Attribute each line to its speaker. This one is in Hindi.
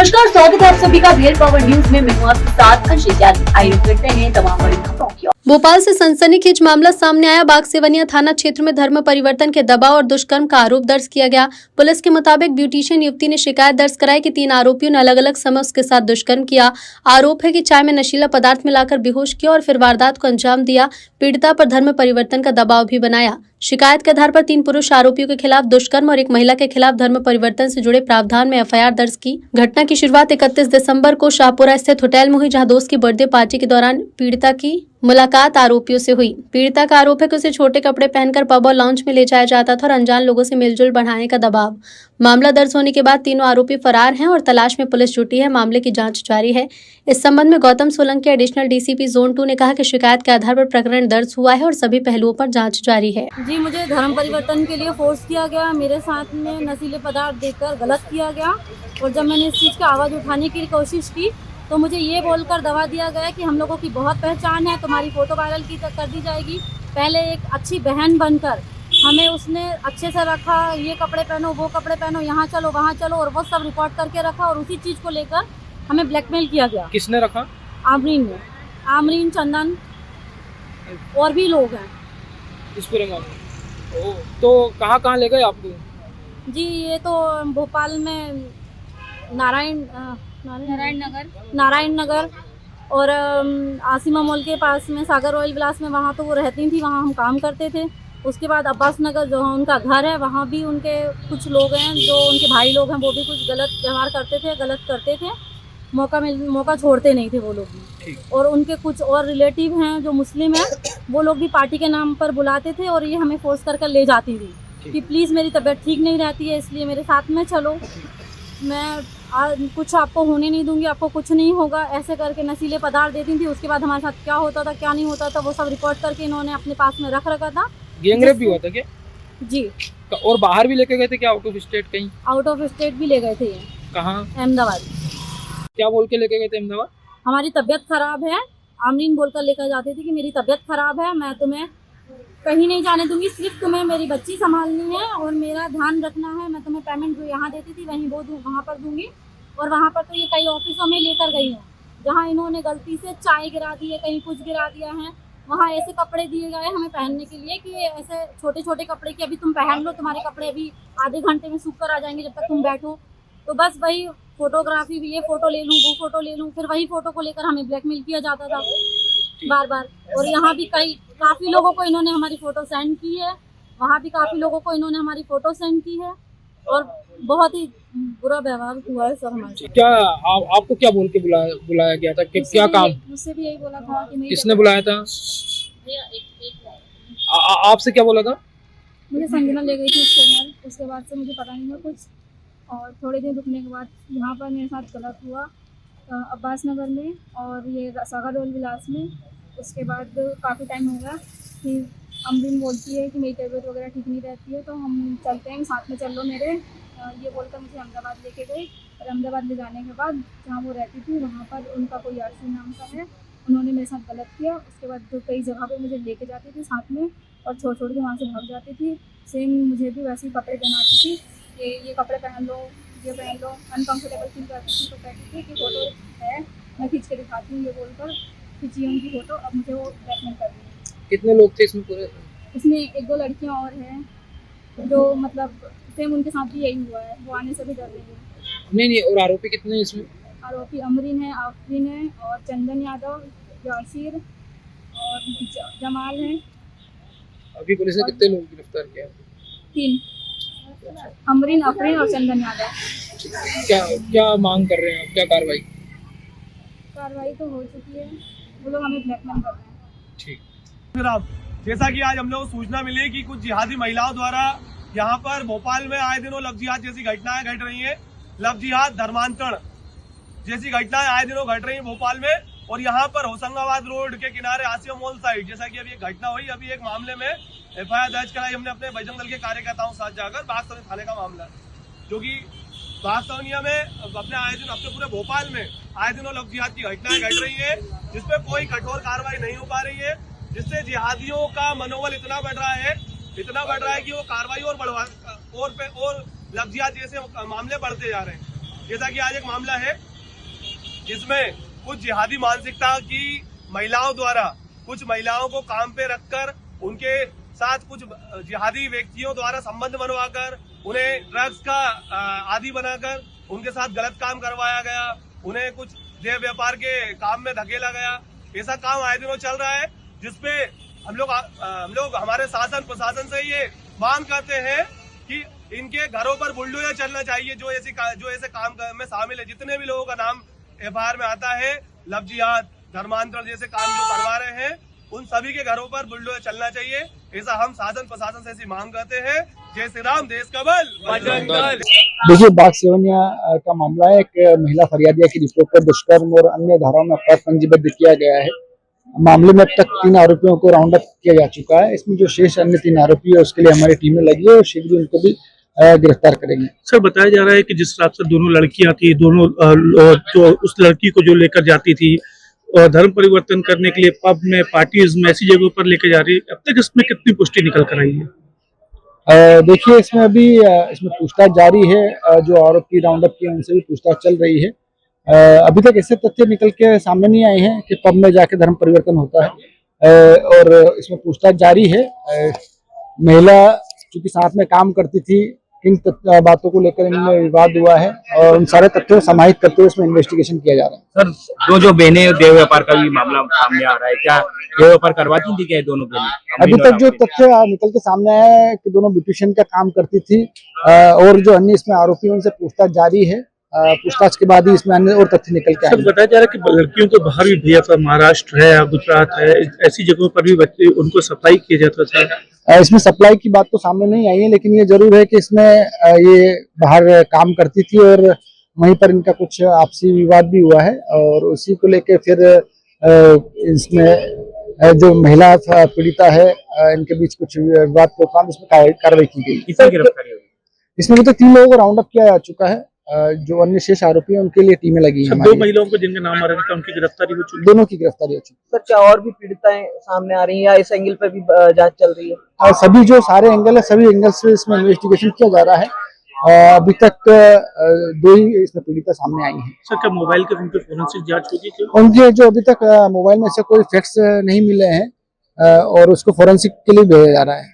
Speaker 1: नमस्कार, स्वागत है आप सभी का भेल पावर न्यूज में। मैं हूं आपके साथ अंशित यादव। आइए करते हैं तमाम बड़ी खबरों की ओर।
Speaker 2: भोपाल से सनसनीखेज मामला सामने आया। बाग सेवनिया थाना क्षेत्र में धर्म परिवर्तन के दबाव और दुष्कर्म का आरोप दर्ज किया गया। पुलिस के मुताबिक ब्यूटिशियन युवती ने शिकायत दर्ज कराई कि 3 आरोपियों ने अलग अलग समय उसके साथ दुष्कर्म किया। आरोप है कि चाय में नशीला पदार्थ मिलाकर बेहोश किया और फिर वारदात को अंजाम दिया। पीड़िता पर धर्म परिवर्तन का दबाव भी बनाया। शिकायत के आधार पर 3 पुरुष आरोपियों के खिलाफ दुष्कर्म और एक महिला के खिलाफ धर्म परिवर्तन से जुड़े प्रावधान में एफआईआर दर्ज की। घटना की शुरुआत 31 दिसंबर को शाहपुरा स्थित होटल में हुई, जहां दोस्त की बर्थडे पार्टी के दौरान पीड़िता की मुलाकात आरोपियों से हुई। पीड़िता का आरोप है कि उसे छोटे कपड़े पहनकर पब और लॉन्च में ले जाया जाता था और अनजान लोगों से मिलजुल बढ़ाने का दबाव। मामला दर्ज होने के बाद तीनों आरोपी फरार हैं और तलाश में पुलिस जुटी है। मामले की जांच जारी है। इस संबंध में Gautam Solanki additional DCP zone 2 ने कहा कि शिकायत के आधार पर प्रकरण दर्ज हुआ है और सभी पहलुओं पर जांच जारी है।
Speaker 3: जी, मुझे धर्म परिवर्तन के लिए फोर्स किया गया। मेरे साथ में नशीले पदार्थ देकर गलत किया गया और जब मैंने इस चीज़ की आवाज़ उठाने की कोशिश की तो मुझे ये बोलकर दबा दिया गया कि हम लोगों की बहुत पहचान है, तुम्हारी फ़ोटो वायरल कर दी जाएगी। पहले एक अच्छी बहन बनकर हमें उसने अच्छे से रखा, ये कपड़े पहनो, वो कपड़े पहनो, यहाँ चलो, वहाँ चलो, और वो सब रिकॉर्ड करके रखा और उसी चीज़ को लेकर हमें ब्लैकमेल किया गया।
Speaker 4: किसने रखा?
Speaker 3: आमरीन ने, आमरीन, चंदन और भी लोग हैं
Speaker 4: इस पूरे मामले। तो कहाँ ले गए आपको?
Speaker 3: जी, ये तो भोपाल में नारायण नगर और आसिमा मॉल के पास में सागर रॉयल विलास में, वहाँ तो वो रहती थी, वहाँ हम काम करते थे। उसके बाद अब्बास नगर जो उनका घर है, वहाँ भी उनके कुछ लोग हैं जो उनके भाई लोग हैं, वो भी कुछ गलत व्यवहार करते थे। मौका छोड़ते नहीं थे वो लोग भी। और उनके कुछ और रिलेटिव हैं जो मुस्लिम हैं, वो लोग भी पार्टी के नाम पर बुलाते थे और ये हमें फोर्स कर ले जाती थी कि प्लीज़ मेरी तबीयत ठीक नहीं रहती है, इसलिए मेरे साथ में चलो, मैं कुछ आपको होने नहीं दूंगी, आपको कुछ नहीं होगा, ऐसे करके नशीले पदार्थ देती थी। उसके बाद हमारे साथ क्या होता था, क्या नहीं होता था, वो सब रिकॉर्ड करके इन्होंने अपने पास में रखा था।
Speaker 4: गैंग रेप भी हुआ था क्या?
Speaker 3: जी।
Speaker 4: और बाहर भी लेके गए थे क्या? Out of state? कहीं
Speaker 3: आउट ऑफ स्टेट भी ले गए थे। ये
Speaker 4: कहाँ?
Speaker 3: अहमदाबाद।
Speaker 4: क्या बोल के लेके गए थे अहमदाबाद?
Speaker 3: हमारी तबीयत खराब है, आमरीन बोलकर लेकर जाती थी कि मेरी तबीयत खराब है, मैं तुम्हें कहीं नहीं जाने दूंगी, सिर्फ तुम्हें मेरी बच्ची संभालनी है और मेरा ध्यान रखना है। मैं तुम्हें पेमेंट जो यहाँ देती थी वहीं वो वहाँ पर दूंगी। और वहाँ पर तो ये कई ऑफिसों में लेकर गई हैं जहाँ इन्होंने गलती से चाय गिरा दी है, कहीं कुछ गिरा दिया है। वहाँ ऐसे कपड़े दिए गए हमें पहनने के लिए कि ऐसे छोटे छोटे कपड़े कि अभी तुम पहन लो, तुम्हारे कपड़े अभी आधे घंटे में सूख कर आ जाएंगे जब तक तुम बैठो। तो बस वही फोटोग्राफी भी, ये फ़ोटो ले लूँ, वो फ़ोटो ले लूँ, फिर वही फ़ोटो को लेकर हमें ब्लैकमेल किया जाता था बार बार। और यहाँ भी काफ़ी लोगों को इन्होंने हमारी फ़ोटो सेंड की है, वहाँ भी काफ़ी लोगों को इन्होंने हमारी फ़ोटो सेंड की है और बहुत ही बुरा व्यवहार हुआ है सर हमारे।
Speaker 4: क्या आपको क्या बोल के बुलाया गया था? क्या काम?
Speaker 3: मुझसे भी यही बोला था कि
Speaker 4: किसने बुलाया था? आपसे क्या बोला था?
Speaker 3: मुझे संजना ले गई थी उसके घर, उसके बाद से मुझे पता नहीं था कुछ। और थोड़े दिन रुकने के बाद यहाँ पर मेरे साथ गलत हुआ अब्बास नगर में और ये सागर रोल विलास में। उसके बाद काफ़ी टाइम हो गया कि अमरीन बोलती है कि मेरी तबीयत वगैरह ठीक नहीं रहती है, तो हम चलते हैं, साथ में चल लो मेरे, ये बोलकर मुझे अहमदाबाद लेके गई। और अहमदाबाद ले जाने के बाद जहाँ वो रहती थी वहाँ पर उनका कोई यासी नाम का है, उन्होंने मेरे साथ गलत किया। उसके बाद कई जगह पे मुझे लेके जाती थी साथ में और छोड़ के वहाँ से भाग जाती थी। सेम मुझे भी वैसे ही कपड़े पहनाती थी कि ये कपड़े पहन लो, ये पहन लो। अनकम्फर्टेबल फील करती थी तो कहती थी कि फ़ोटो है, मैं खींच के दिखाती हूँ, ये बोलकर खींची उनकी फ़ोटो। अब मुझे वो ब्लैकमेल कर रही है।
Speaker 4: कितने लोग थे इसमें पूरे?
Speaker 3: इसमें 1-2 लड़कियाँ और हैं जो मतलब सेम उनके साथ भी यही हुआ है, वो आने से भी डर रही है।
Speaker 4: नहीं, और आरोपी कितने हैं इसमें?
Speaker 3: आरोपी अमरीन है, आफरीन है और चंदन यादव, यासिर और जमाल है।
Speaker 4: अभी पुलिस ने कितने लोग गिरफ्तार किया?
Speaker 3: 3, अमरीन, आफरीन और चंदन यादव।
Speaker 4: क्या मांग कर रहे हैं? क्या
Speaker 3: कार्रवाई तो हो चुकी है, वो लोग हमें ब्लैकमेल कर रहे हैं।
Speaker 4: ठीक।
Speaker 5: जैसा कि आज हम लोग को सूचना मिली कि कुछ जिहादी महिलाओं द्वारा यहाँ पर भोपाल में आए दिनों लव जिहाद जैसी घटनाएं घट रही हैं। लव जिहाद, धर्मांतरण जैसी घटनाएं आए दिनों घट रही हैं भोपाल में। और यहाँ पर होशंगाबाद रोड के किनारे आसिया मॉल साइड, जैसा कि अभी एक घटना हुई, अभी एक मामले में एफआईआर दर्ज कराई हमने अपने बजरंग दल के कार्यकर्ताओं के साथ जाकर। बाग सेवनिया थाने का मामला जो कि बाग सेवनिया में अपने पूरे भोपाल में आए दिनों लव जिहाद की घटनाएं घट रही है, जिसपे कोई कठोर कार्रवाई नहीं हो पा रही है, जिससे जिहादियों का मनोबल इतना बढ़ रहा है कि वो कार्रवाई और लव जिहाद जैसे मामले बढ़ते जा रहे हैं। जैसा कि आज एक मामला है जिसमें कुछ जिहादी मानसिकता की महिलाओं द्वारा कुछ महिलाओं को काम पे रखकर उनके साथ कुछ जिहादी व्यक्तियों द्वारा संबंध बनवाकर उन्हें ड्रग्स का आदी बनाकर उनके साथ गलत काम करवाया गया, उन्हें कुछ देह व्यापार के काम में धकेला गया। ऐसा काम आए दिनों चल रहा है, जिसपे हम लोग हमारे शासन प्रशासन से ये मांग करते हैं कि इनके घरों पर बुलडोजर चलना चाहिए जो ऐसे काम में शामिल है। जितने भी लोगों का नाम एफआईआर में आता है, लव जिहाद, धर्मांतरण जैसे काम जो करवा रहे हैं, उन सभी के घरों पर बुलडोजर चलना चाहिए। ऐसा हम शासन प्रशासन से ऐसी मांग करते हैं। जय श्री राम, देश का बल बजरंग दल।
Speaker 6: देखिए, बाग सेवनिया का मामला है। एक महिला फरियादिया की रिपोर्ट पर दुष्कर्म और अन्य धाराओं में अपराध पंजीबद्ध किया गया है। मामले में अब तक 3 आरोपियों को राउंड अप किया जा चुका है। इसमें जो शेष अन्य 3 आरोपी है उसके लिए हमारी टीमें लगी है और शीघ्र उनको भी गिरफ्तार करेंगे।
Speaker 7: सर, बताया जा रहा है कि जिस हिसाब से दोनों लड़कियां थी, दोनों जो उस लड़की को जो लेकर जाती थी और धर्म परिवर्तन करने के लिए पब में, पार्टीज में, ऐसी जगहों पर लेकर जा रही है, अब तक इसमें कितनी पुष्टि निकल कर आई है?
Speaker 6: देखिए, इसमें अभी इसमें पूछताछ जारी है। जो आरोपी राउंड अप किए उनसे भी पूछताछ चल रही है। अभी तक ऐसे तथ्य निकल के सामने नहीं आए हैं कि पब में जाके धर्म परिवर्तन होता है और इसमें पूछताछ जारी है। महिला चूंकि साथ में काम करती थी, इन बातों को लेकर इनमें विवाद हुआ है और उन सारे तथ्यों को समाहित करते हुए इसमें इन्वेस्टिगेशन किया जा रहा है।
Speaker 8: सर, जो बहनें देह व्यापार का भी मामला सामने आ रहा है, क्या देह व्यापार करवाती थी क्या ये दोनों बहनें?
Speaker 6: अभी तक जो तथ्य निकल के सामने आया है कि दोनों ब्यूटिशियन का काम करती थी और जो अन्य इसमें आरोपी उनसे पूछताछ जारी है। पूछताछ के बाद ही इसमें अन्य और तथ्य निकल के आए।
Speaker 7: सर, बताया जा रहा है कि लड़कियों को बाहर भी भेजा था, महाराष्ट्र है, गुजरात है, ऐसी जगहों पर भी बच्चे उनको सप्लाई किया जाता था।
Speaker 6: इसमें सप्लाई की बात तो सामने नहीं आई है, लेकिन ये जरूर है कि इसमें ये बाहर काम करती थी और वहीं पर इनका कुछ आपसी विवाद भी हुआ है और उसी को लेकर फिर इसमें जो महिला पीड़िता है इनके बीच कुछ विवाद के उपरांत इसमें कार्रवाई की गई।
Speaker 8: कितनी गिरफ्तारी हुई?
Speaker 6: इसमें भी तो 3 लोगों को राउंड अप किया जा चुका है। जो अन्य शेष आरोपी हैं उनके लिए टीमें लगी हैं।
Speaker 7: 2 महिलाओं को जिनके नाम आ रहे थे उनकी गिरफ्तारी हो चुकी?
Speaker 6: दोनों की गिरफ्तारी हो चुकी है।
Speaker 9: सर, क्या और भी पीड़िताएं सामने आ रही हैं या इस एंगल पे भी जांच चल रही है?
Speaker 6: सभी जो सारे एंगल है, सभी एंगल से इसमें इन्वेस्टिगेशन किया जा रहा है। अभी तक 2 ही इसमें पीड़िता सामने आई हैं।
Speaker 7: सर, क्या मोबाइल के उनके फोरेंसिक जांच होगी क्या?
Speaker 6: उनके जो अभी तक मोबाइल में से कोई फैक्ट्स नहीं मिले हैं और उसको फोरेंसिक के लिए भेजा जा रहा है।